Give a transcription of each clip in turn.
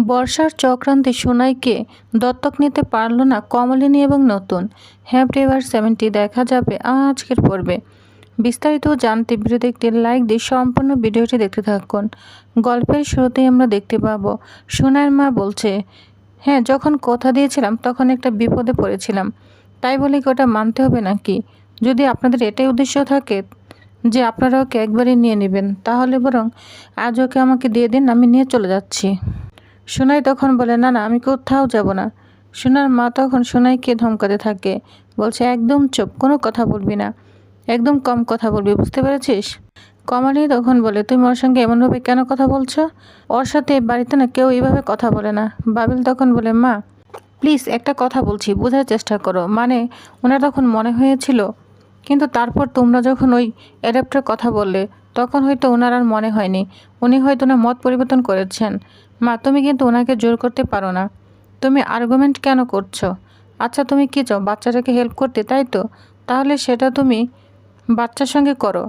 বর্ষার চক্রান্তে সোনাইকে দত্তক নিতে পারল না কমলিনী এবং নতুন। হ্যাপি এভার 70 দেখা যাবে আজকের পর্বে। বিস্তারিত জানতে ভিডিওতে একটি লাইক দিয়ে সম্পূর্ণ ভিডিওটি দেখতে থাকুন। গল্পের শুরুতেই আমরা দেখতে পাবো সোনাইয়ের মা বলছে, হ্যাঁ, যখন কথা দিয়েছিলাম তখন একটা বিপদে পড়েছিলাম, তাই বলে কি ওটা মানতে হবে নাকি? যদি আপনাদের এটাই উদ্দেশ্য থাকে যে আপনারা ওকে একবারই নিয়ে নেবেন, তাহলে বরং আজ ওকে আমাকে দিয়ে দিন, আমি নিয়ে চলে যাচ্ছি। সোনাই তখন বলে, না না, আমি কোথাও যাব না। সোনার মা তখন সোনাইকে ধমকাতে থাকে, বলছে, একদম চুপ, কোনো কথা বলবি না, একদম কম কথা বলবি, বুঝতে পেরেছিস? কমলিনী তখন বলে, তুমি ওর সঙ্গে এমনভাবে কেন কথা বলছো? ওর সাথে বাড়িতে না কেউ এইভাবে কথা বলে না। বাবিল তখন বলে, মা প্লিজ, একটা কথা বলছি, বোঝার চেষ্টা করো। মানে ওনার তখন মনে হয়েছিল, কিন্তু তারপর তোমরা যখন ওই অ্যাডাপ্টার কথা বললে তখন হয়তো ওনার আর মনে হয়নি, উনি হয়তো ওনার মত পরিবর্তন করেছেন। মা, তুমি কিন্তু ওনাকে জোর করতে পারো না। তুমি আর্গুমেন্ট কেন করছো? আচ্ছা, তুমি কী চাও? বাচ্চাটাকে হেল্প করতে, তাই তো? তাহলে সেটা তুমি বাচ্চার সঙ্গে করো।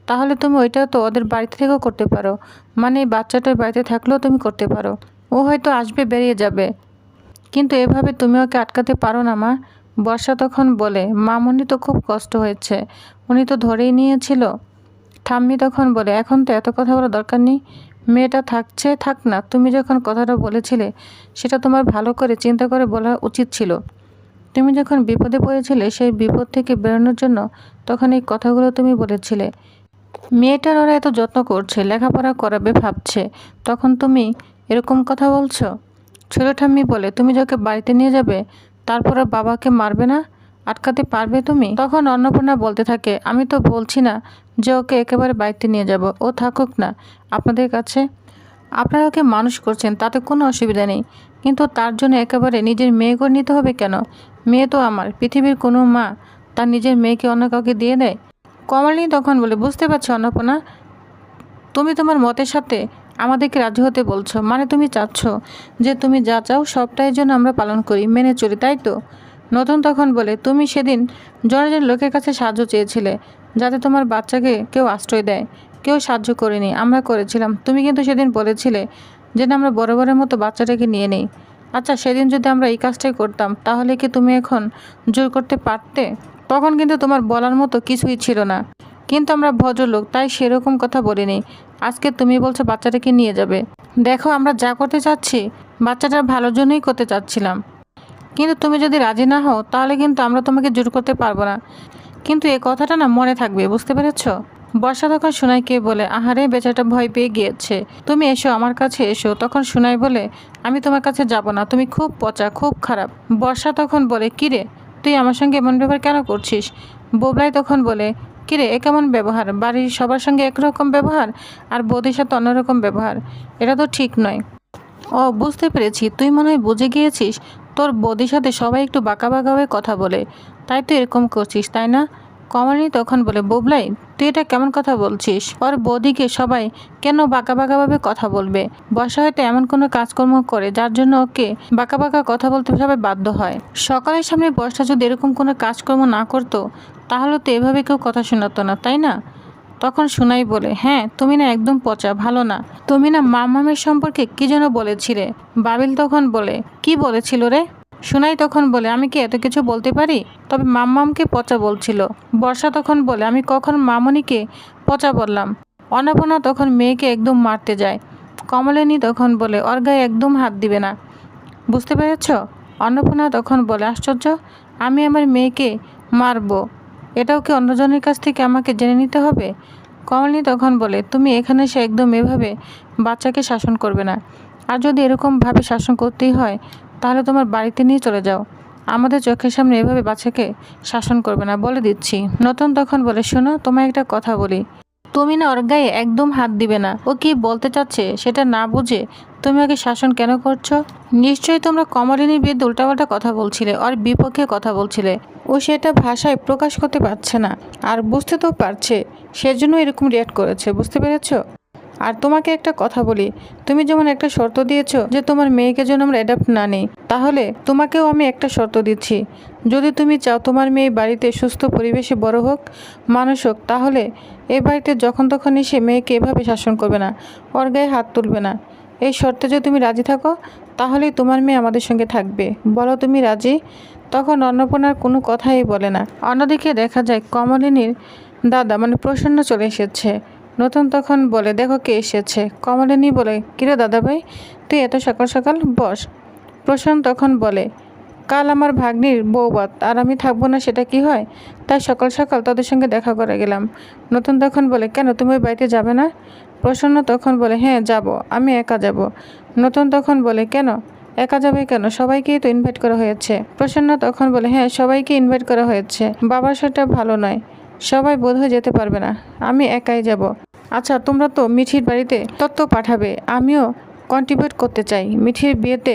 তাহলে তুমি ওইটাও তো ওদের বাড়িতে থেকেও করতে পারো। মানে এই বাচ্চাটার বাড়িতে থাকলেও তুমি করতে পারো। ও হয়তো আসবে, বেরিয়ে যাবে, কিন্তু এভাবে তুমি ওকে আটকাতে পারো না মা। বর্ষা তখন বলে, মামুনি তো খুব কষ্ট হয়েছে, উনি তো ধরেই নিয়েছিল। ঠাম্মি তখন বলে, এখন তো এত কথা বলার দরকার নেই, মেয়েটা থাকছে থাক না। তুমি যখন কথাটা বলেছিলে সেটা তোমার ভালো করে চিন্তা করে বলা উচিত ছিল। তুমি যখন বিপদে পড়েছিলে সেই বিপদ থেকে বেরোনোর জন্য তখন এই কথাগুলো তুমি বলেছিলে। মেয়েটার ওরা এত যত্ন করছে, লেখাপড়া করাবে ভাবছে, তখন তুমি এরকম কথা বলছো? ছোট ঠাম্মি বলে, তুমি যাকে বাড়িতে নিয়ে যাবে তারপর আর বাবাকে মারবে না, আটকাতে পারবে তুমি? তখন অন্নপূর্ণা বলতে থাকে, আমি তো বলছি না যে ওকে একেবারে বাড়িতে নিয়ে যাব, ও থাকুক না আপনাদের কাছে। আপনারা ওকে মানুষ করছেন, তাতে কোনো অসুবিধা নেই, কিন্তু তার জন্য একেবারে নিজের মেয়ে করে নিতে হবে কেন? মেয়ে তো আমার। পৃথিবীর কোনো মা তার নিজের মেয়েকে অন্য কাউকে দিয়ে দেয়? কমলিনী তখন বলে, বুঝতে পারছো অন্নপূর্ণা, তুমি তোমার মতের সাথে আমাদেরকে রাজি হতে বলছো, মানে তুমি চাচ্ছ যে তুমি যা চাও সবটাই যেন আমরা পালন করি, মেনে চলি, তাই তো? নতুন তখন বলে, তুমি সেদিন জনজন লোকের কাছে সাহায্য চেয়েছিলে যাতে তোমার বাচ্চাকে কেউ আশ্রয় দেয়, কেউ সাহায্য করেনি, আমরা করেছিলাম। তুমি কিন্তু সেদিন বলেছিলে যে না, আমরা বরাবরের মতো বাচ্চাটাকে নিয়ে নেই। আচ্ছা, সেদিন যদি আমরা এই কাজটাই করতাম তাহলে কি তুমি এখন জোর করতে পারতে? তখন কিন্তু তোমার বলার মতো কিছুই ছিল না, কিন্তু আমরা ভদ্রলোক তাই সেরকম কথা বলিনি। আজকে তুমি বলছো বাচ্চাটাকে নিয়ে যাবে। দেখো, আমরা যা করতে চাচ্ছি বাচ্চাটার ভালোর জন্যই করতে চাচ্ছিলাম, কিন্তু তুমি যদি রাজি না হও তাহলে কিন্তু আমরা তোমাকে জোর করতে পারবো না। কিন্তু এই কথাটা না মনে থাকবে, বুঝতে পেরেছ? বর্ষা তখন সোনাইকে বলে, আহারে, বেচাটা ভয় পেয়ে গিয়েছে, তুমি এসো, আমার কাছে এসো। তখন সোনাই বলে, আমি তোমার কাছে যাব না, তুমি খুব পচা, খুব খারাপ। বর্ষা তখন বলে, কিরে, তুই আমার সঙ্গে এমন ব্যবহার কেন করছিস? বোবলাই তখন বলে, কিরে, এ কেমন ব্যবহার? বাড়ির সবার সঙ্গে একরকম ব্যবহার আর বৌদির সাথে অন্যরকম ব্যবহার, এটা তো ঠিক নয়। ও, বুঝতে পেরেছি, তুই মনে হয় বুঝে গিয়েছিস, তোর বৌদির সাথে সবাই একটু বাঁকা বাঁকা হয়ে কথা বলে, তাই তুই এরকম করছিস, তাই না? কমলিনী তখন বলে, বোবলাই, তুই এটা কেমন কথা বলছিস? ওর বৌদিকে সবাই কেন বাঁকা বাঁকাভাবে কথা বলবে? বর্ষা হয়তো এমন কোনো কাজকর্ম করে যার জন্য ওকে বাঁকা বাঁকা কথা বলতে সবাই বাধ্য হয়। সকালের সামনে বর্ষা যদি এরকম কোনো কাজকর্ম না করতো তাহলে তো এভাবে কেউ কথা শোনাতো না, তাই না? তখন সোনাই বলে, হ্যাঁ, তুমি না একদম পচা, ভালো না। তুমি না মামামের সম্পর্কে কি যেন বলেছিলে। বাবিল তখন বলে, কি বলেছিল রে? সোনাই তখন বলে, আমি কি এত কিছু বলতে পারি? তবে মাম্মামকে পচা বলছিল। বর্ষা তখন বলে, আমি কখন মামনিকে পচা বললাম? অন্নপূর্ণা তখন মেয়েকে একদম মারতে যায়। কমলিনী তখন বলে, ওর গায়ে একদম হাত দিবে না, বুঝতে পেরেছ? অন্নপূর্ণা তখন বলে, আশ্চর্য, আমি আমার মেয়েকে মারবো, এটাও কি অন্যজনের কাছ থেকে আমাকে জেনে নিতে হবে? কমলিনী তখন বলে, তুমি এখানে এসে একদম এভাবে বাচ্চাকে শাসন করবে না, আর যদি এরকমভাবে শাসন করতেই হয় তাহলে তোমার বাড়িতে নিয়ে চলে যাও। আমাদের চোখের সামনে এভাবে বাচ্চাকে শাসন করবে না, বলে দিচ্ছি। নতুন তখন বলে, শোনো, তোমায় একটা কথা বলি, তুমি না ওর গায়ে একদম হাত দিবে না। ও কি বলতে চাচ্ছে সেটা না বুঝে তুমি ওকে শাসন কেন করছো? নিশ্চয়ই তোমরা কমলিনীর বিরুদ্ধে উল্টাপাল্টা কথা বলছিলে, ওর বিপক্ষে কথা বলছিলে। ও সেটা ভাষায় প্রকাশ করতে পারছে না, আর বুঝতে তো পারছে, সেজন্য এরকম রিয়াক্ট করেছে, বুঝতে পেরেছো? আর তোমাকে একটা কথা বলি, তুমি যেমন একটা শর্ত দিয়েছো যে তোমার মেয়েকে যেন আমরা অ্যাডাপ্ট না নিই, তাহলে তোমাকেও আমি একটা শর্ত দিচ্ছি, যদি তুমি চাও তোমার মেয়ে বাড়িতে সুস্থ পরিবেশে বড় হোক, মানুষ হোক, তাহলে এ বাড়িতে যখন তখন এসে মেয়েকে এভাবে শাসন করবে না, ওর গায়ে হাত তুলবে না। এই শর্তে যদি তুমি রাজি থাকো তাহলেই তোমার মেয়ে আমাদের সঙ্গে থাকবে, বলো তুমি রাজি? তখন অন্নপূর্ণার কোনো কথাই বলে না। অন্যদিকে দেখা যায় কমলিনীর দাদা মানে প্রসন্ন চলে এসেছে। নতুন তখন বলে, দেখো কে এসেছে। কমলিনী বলে, কিরে দাদা ভাই, তুই এত সকাল সকাল, বস। প্রসন্ন তখন বলে, কাল আমার ভাগ্নির বৌভাত, আর আমি থাকবো না সেটা কি হয়? তাই সকাল সকাল তাদের সঙ্গে দেখা করে গেলাম। নতুন তখন বলে, কেন তুমি ওই বাড়িতে যাবে না? প্রসন্ন তখন বলে, হ্যাঁ যাব, আমি একা যাব। নতুন তখন বলে, কেন একা যাবে কেন? সবাইকেই তো ইনভাইট করা হয়েছে। প্রসন্ন তখন বলে, হ্যাঁ সবাইকে ইনভাইট করা হয়েছে, বাবার সেটা ভালো নয়, সবাই বোধহয় যেতে পারবে না, আমি একাই যাব। আচ্ছা তোমরা তো মিঠির বাড়িতে তত্ত্ব পাঠাবে, আমিও কন্ট্রিবিউট করতে চাই, মিঠির বিয়েতে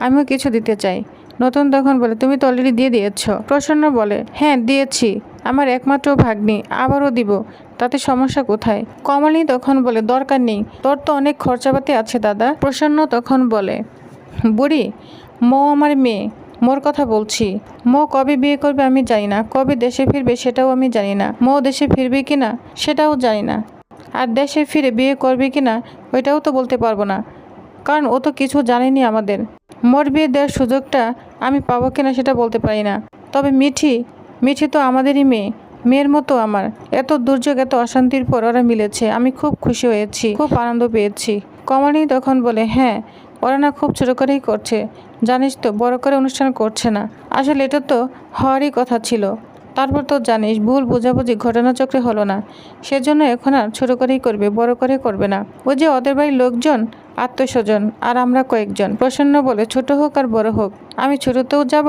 আমিও কিছু দিতে চাই। নতুন তখন বলে, তুমি তো অলরেডি দিয়ে দিয়েছ। প্রসন্ন বলে, হ্যাঁ দিয়েছি, আমার একমাত্র ভাগ্নি, আবারও দিব, তাতে সমস্যা কোথায়? কমলিনী তখন বলে, দরকার নেই, তোর তো অনেক খরচাপাতি আছে দাদা। প্রসন্ন তখন বলে, বুড়ি, মো আমার মেয়ে, মোর কথা বলছি। মো কবে বিয়ে করবে আমি জানি না, কবে দেশে ফিরবে সেটাও আমি জানি না, মো দেশে ফিরবে কি না সেটাও জানি না, আর দেশে ফিরে বিয়ে করবে কি না ওইটাও তো বলতে পারবো না, কারণ ও তো কিছু জানেনি আমাদের। মোর বিয়ে দেওয়ার সুযোগটা আমি পাবো কিনা সেটা বলতে পারি না। তবে মিঠি তো আমাদেরই মেয়ে, মেয়ের মতো আমার। এত দুর্যোগ এত অশান্তির পর ওরা মিলেছে, আমি খুব খুশি হয়েছি, খুব আনন্দ পেয়েছি। কমলিনী তখন বলে, হ্যাঁ ওরা না খুব ছোটো করেই করছে, জানিস তো, বড় করে অনুষ্ঠান করছে না। আসলে এটা তো হওয়ারই কথা ছিল, তারপর তো জানিস ভুল বোঝাবুঝি ঘটনাচক্রে হলো না, সেজন্য এখন আর ছোটো করেই করবে, বড় করে করবে না। ওই যে ওদের বাড়ির লোকজন, আত্মীয়স্বজন, আর আমরা কয়েকজন। প্রসন্ন বলে, ছোট হোক আর বড় হোক, আমি ছোটতেও যাব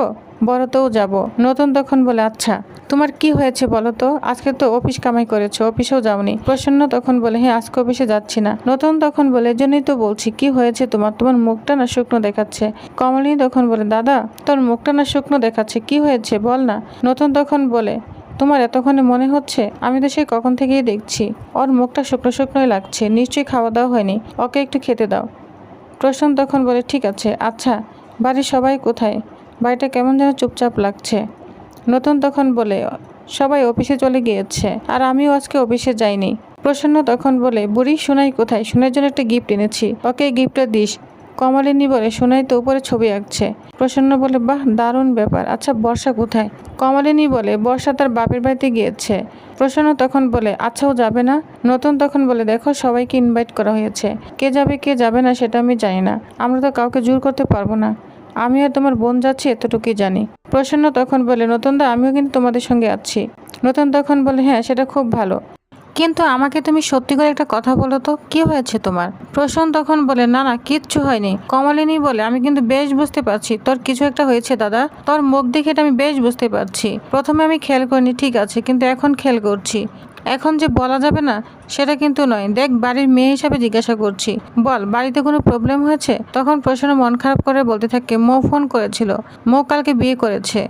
বড়তেও যাব। নতুন তখন বলে, আচ্ছা তোমার কি হয়েছে বলো তো, আজকে তো অফিস কামাই করেছো, অফিসেও যাওনি। প্রসন্ন তখন বলে, হ্যাঁ আজকে অফিসে যাচ্ছি না। নতুন তখন বলে, এজন্যই তো বলছি, কি হয়েছে তোমার, তোমার মুখটা না শুকনো দেখাচ্ছে। কমলিনী তখন বলে, দাদা তোর মুখটা না শুকনো দেখাচ্ছে, কি হয়েছে বল না। নতুন তখন বলে, তোমার এতক্ষণে মনে হচ্ছে, আমি তো সেই কখন থেকেই দেখছি ওর মুখটা শুকনো শুকনোই লাগছে, নিশ্চয়ই খাওয়া দাওয়া হয়নি, ওকে একটু খেতে দাও। প্রসন্ন তখন বলে, ঠিক আছে। আচ্ছা বাড়ির সবাই কোথায়? বাড়িটা কেমন যেন চুপচাপ লাগছে। নতুন তখন বলে, সবাই অফিসে চলে গিয়েছে, আর আমিও আজকে অফিসে যাইনি। প্রসন্ন তখন বলে, বুড়ি সোনাই কোথায়? সোনার জন্য একটা গিফট এনেছি, ওকে গিফটটা দিস। কমলিনী বলে, সোনাই তো উপরে ছবি আঁকছে। প্রসন্ন বলে, বাহ দারুণ ব্যাপার, আচ্ছা বর্ষা কোথায়? কমলিনী বলে, বর্ষা তার বাপের বাড়িতে গিয়েছে। প্রসন্ন তখন বলে, আচ্ছা ও যাবে না? নতুন তখন বলে, দেখো সবাইকে ইনভাইট করা হয়েছে, কে যাবে কে যাবে না সেটা আমি জানি না, আমরা তো কাউকে জোর করতে পারবো না, আমি আর তোমার বোন যাচ্ছি এতটুকুই জানি। প্রসন্ন তখন বলে, নতুনদা আমিও কিন্তু তোমাদের সঙ্গে আছি। নতুন তখন বলে, হ্যাঁ সেটা খুব ভালো, কিন্তু আমাকে তুমি সত্যি করে একটা কথা বলো তো, কি হয়েছে তোমার? প্রসন্ন তখন বলে, না না কিচ্ছু হয়নি। কমলিনী বলে, আমি কিন্তু বেশ বুঝতে পারছি তোর কিছু একটা হয়েছে দাদা, তোর মুখ দেখে এটা আমি বেশ বুঝতে পারছি। প্রথমে আমি খেয়াল করিনি ঠিক আছে, কিন্তু এখন খেয়াল করছি। এখন যে বলা যাবে না সেটা কিন্তু নয়, দেখ বাড়ির মেয়ে হিসাবে জিজ্ঞাসা করছি, বল বাড়িতে কোনো প্রবলেম হয়েছে? তখন প্রসন্ন মন খারাপ করে বলতে থাকে, মো ফোন করেছিল, মো কালকে বিয়ে করেছে।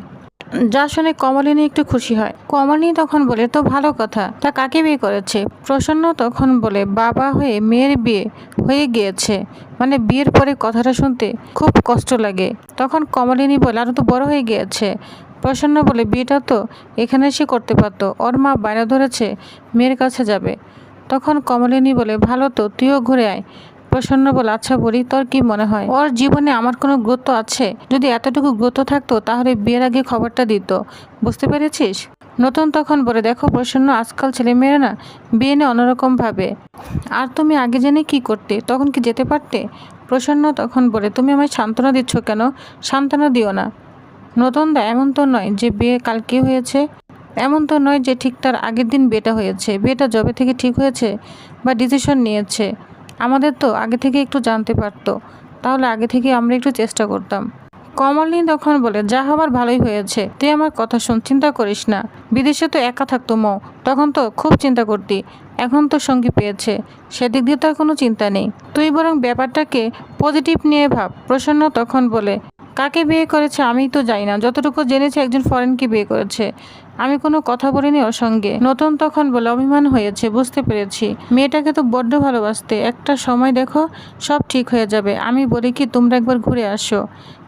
যা শুনে কমলিনী একটু খুশি হয়। কমলিনী তখন বলে, তো ভালো কথা, তা কাকে বিয়ে করেছে? প্রসন্ন তখন বলে, বাবা হয়ে মেয়ের বিয়ে হয়ে গিয়েছে, মানে বিয়ের পরে কথাটা শুনতে খুব কষ্ট লাগে। তখন কমলিনী বলে, আরও তো বড় হয়ে গিয়েছে। প্রসন্ন বলে, বিয়েটা তো এখানে এসে করতে পারতো, ওর মা বাইরে ধরেছে মেয়ের কাছে যাবে। তখন কমলিনী বলে, ভালো তো, তুইও ঘুরে আয়। প্রসন্ন বলে, আচ্ছা বলি, তোর কি মনে হয় ওর জীবনে আমার কোনো গুরুত্ব আছে? যদি এতটুকু গুরুত্ব থাকতো তাহলে বিয়ের আগে খবরটা দিত, বুঝতে পেরেছিস? নতুন তখন বলে, দেখো প্রসন্ন, আজকাল ছেলেমেয়েরা না বিয়ে নিয়ে অন্যরকম ভাবে, আর তুমি আগে জেনে কি করতে, তখন কি যেতে পারতে? প্রসন্ন তখন বলে, তুমি আমায় সান্ত্বনা দিচ্ছ কেন? সান্ত্বনা দিও না নতুন দা, এমন তো নয় যে বিয়ে কালকে হয়েছে, এমন তো নয় যে ঠিক তার আগের দিন বিয়েটা হয়েছে। বিয়েটা যবে থেকে ঠিক হয়েছে বা ডিসিশন নিয়েছে, আমাদের তো আগে থেকে একটু জানতে পারতো, তাহলে আগে থেকে আমরা একটু চেষ্টা করতাম। কমলিনী তখন বলে, যা হবার ভালোই হয়েছে, তুই আমার কথা শুন, চিন্তা করিস না। বিদেশে তো একা থাকতো মৌ, তখন তো খুব চিন্তা করতি, এখন তো সঙ্গী পেয়েছে, সেদিক দিয়ে তো আর কোনো চিন্তা নেই, তুই বরং ব্যাপারটাকে পজিটিভ নিয়ে ভাব। প্রসন্ন তখন বলে, কাকে বিয়ে করেছে আমি তো জানি না, যতটুকু জেনেছে একজন ফরেনকে বিয়ে করেছে, আমি কোনো কথা বলিনি ওর সঙ্গে। নতুন তখন বলে, অভিমান হয়েছে, বুঝতে পেরেছি, মেয়েটাকে তো বড্ড ভালোবাসতে, একটা সময় দেখো সব ঠিক হয়ে যাবে, আমি বলি কি তোমরা একবার ঘুরে আসো।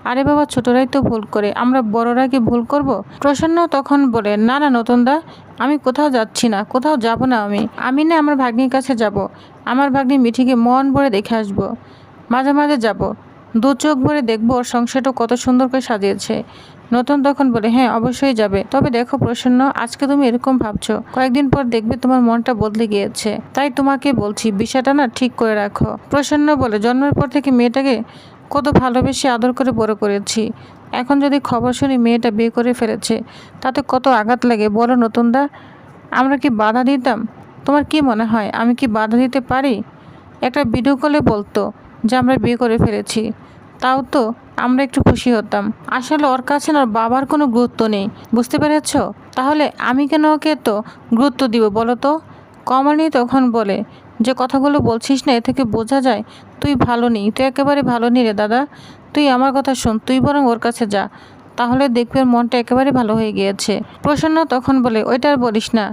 আরে বাবা, ছোটরাই তো ভুল করে, আমরা বড়রা কি ভুল করব? প্রসন্ন তখন বলে, না না নতুন দা, আমি কোথাও যাচ্ছি না, কোথাও যাব না, আমি না আমার ভাগ্নির কাছে যাব, আমার ভাগ্নি মিঠিকে মন ভরে দেখে আসবো। মাঝে মাঝে যাব, দু চোখ ভরে দেখবো ওর সংসারটা কত সুন্দর করে সাজিয়েছে। নতুন তখন বলে, হ্যাঁ অবশ্যই যাবে, তবে দেখো প্রসন্ন, আজকে তুমি এরকম ভাবছো, কয়েকদিন পর দেখবে তোমার মনটা বদলে গিয়েছে, তাই তোমাকে বলছি বিষয়টা না ঠিক করে রাখো। প্রসন্ন বলে, জন্মের পর থেকে মেয়েটাকে কত ভালোবেসে আদর করে বড় করেছি, এখন যদি খবর শুনি মেয়েটা বিয়ে করে ফেলেছে, তাতে কত আঘাত লাগে বলো নতুনদা। আমরা কি বাধা দিতাম? তোমার কি মনে হয় আমি কি বাধা দিতে পারি? একটা ভিডিও কলে বলতো যে আমরা বিয়ে করে ফেলেছি, তাও তো আমরা একটু খুশি হতাম। আসলে ওর কাছে না ওর বাবার কোনো গুরুত্ব নেই, বুঝতে পেরেছ? তাহলে আমি কেন ওকে তো গুরুত্ব দিব বলো তো? কমলিনী তখন বলে, যে কথাগুলো বলছিস না এ থেকে বোঝা যায় তুই ভালো নেই, তুই একেবারে ভালো নেই রে দাদা। তুই আমার কথা শোন, তুই বরং ওর কাছে যা, তাহলে দেখবি ওর মনটা একেবারে ভালো হয়ে গিয়েছে। প্রসন্ন তখন বলে, ওইটা আর বলিস না,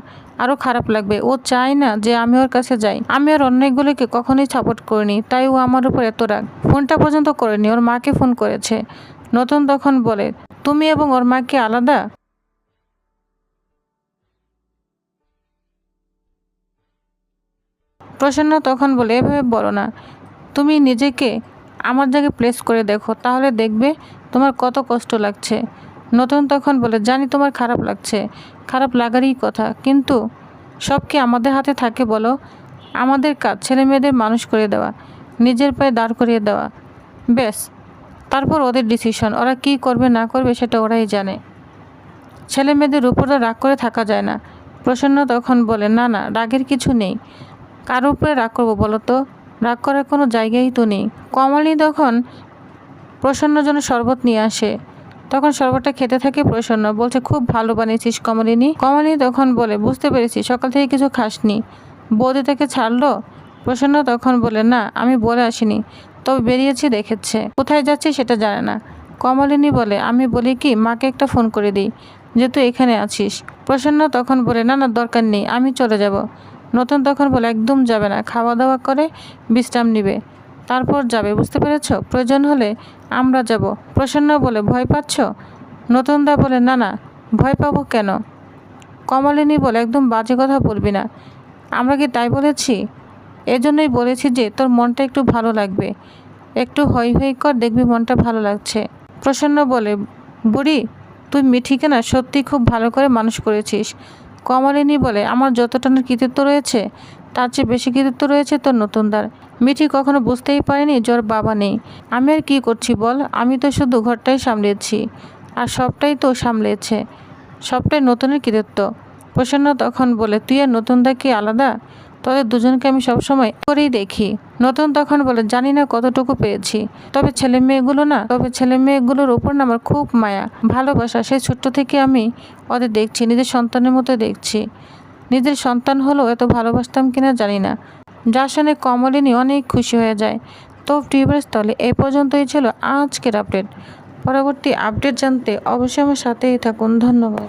আরও খারাপ লাগবে। ও চায় না যে আমি ওর কাছে যাই। আমি ওর অন্যায়গুলোকে কখনোই সাপোর্ট করিনি, তাই ও আমার উপর এত রাগ। ফোনটা পর্যন্ত করেনি, ওর মাকে ফোন করেছে। নতুন তখন বলে, তুমি এবং ওর মা কি আলাদা? প্রসন্ন তখন বলে, এভাবে বলো না, তুমি নিজেকে আমার জায়গায় প্লেস করে দেখো, তাহলে দেখবে তোমার কত কষ্ট লাগছে। নতুন তখন বলে, জানি তোমার খারাপ লাগছে, খারাপ লাগারই কথা, কিন্তু সব কি আমাদের হাতে থাকে বলো? আমাদের কাজ ছেলে মেয়েদের মানুষ করে দেওয়া, নিজের পায়ে দাঁড় করিয়ে দেওয়া, ব্যাস। তারপর ওদের ডিসিশন, ওরা কি করবে না করবে সেটা ওরাই জানে। ছেলে মেয়েদের উপর রাগ করে থাকা যায় না। প্রসন্ন তখন বলে, না না, রাগের কিছু নেই, কার উপরে রাগ করবো বলো তো? রাগ করার কোনো জায়গাই তো নেই। কমলিনী তখন প্রসন্নর জন্য শরবত নিয়ে আসে, তখন শরবতটা খেতে থাকে প্রসন্ন, বলছে, খুব ভালো বানিয়েছিস কমলিনী। কমলিনী তখন বলে, বুঝতে পেরেছি সকাল থেকে কিছু খাসনি, বৌদি থেকে ছাড়লো? প্রসন্ন তখন বলে, না আমি বলে আসিনি, তবে বেরিয়েছি দেখেছে, কোথায় যাচ্ছি সেটা জানে না। কমলিনী বলে, আমি বলি কি মাকে একটা ফোন করে দিই যে তুই এখানে আছিস। প্রসন্ন তখন বলে, না না দরকার নেই, আমি চলে যাব। নতুন তখন বলে, একদম যাবে না, খাওয়া দাওয়া করে বিশ্রাম নিবে, তারপর যাবে, বুঝতে পেরেছ? প্রয়োজন হলে আমরা যাব। প্রসন্ন বলে, ভয় পাচ্ছ? নতুনদা বলে, না না, ভয় পাবো কেন? কমলিনী বলে, একদম বাজে কথা বলবি না, আমরা কি তাই বলেছি? এজন্যই বলেছি যে তোর মনটা একটু ভালো লাগবে, একটু হই হই কর, দেখবি মনটা ভালো লাগছে। প্রসন্ন বলে, বুড়ি তুই মিঠিকে না সত্যি খুব ভালো করে মানুষ করেছিস। কমলিনী বলে, আমার যতটা না কৃতিত্ব রয়েছে তার চেয়ে বেশি কৃতিত্ব রয়েছে তোর নতুনদার। মিঠি কখনো বুঝতেই পারেনি যে ওর বাবা নেই। আমি আর কী করছি বল, আমি তো শুধু ঘরটাই সামলেছি, আর সবটাই তো সামলেছে, সবটাই নতুনের কৃতিত্ব। প্রসন্ন তখন বলে, তুই আর নতুনদা কি আলাদা? তোদের দুজনকে আমি সবসময় করেই দেখি। নতুন তখন বলে, জানি না কতটুকু পেয়েছি, তবে ছেলে মেয়েগুলোর উপর না আমার খুব মায়া ভালোবাসা, সেই ছোট্ট থেকে আমি ওদের দেখছি, নিজের সন্তানের মতো দেখছি। নিজের সন্তান হলেও এত ভালোবাসতাম কিনা জানি না। যা শুনে কমলিনী অনেক খুশি হয়ে যায়। তো টিউবার্স, তাহলে এই পর্যন্তই ছিল আজকের আপডেট। পরবর্তী আপডেট জানতে অবশ্যই আমার সাথেই থাকুন। ধন্যবাদ।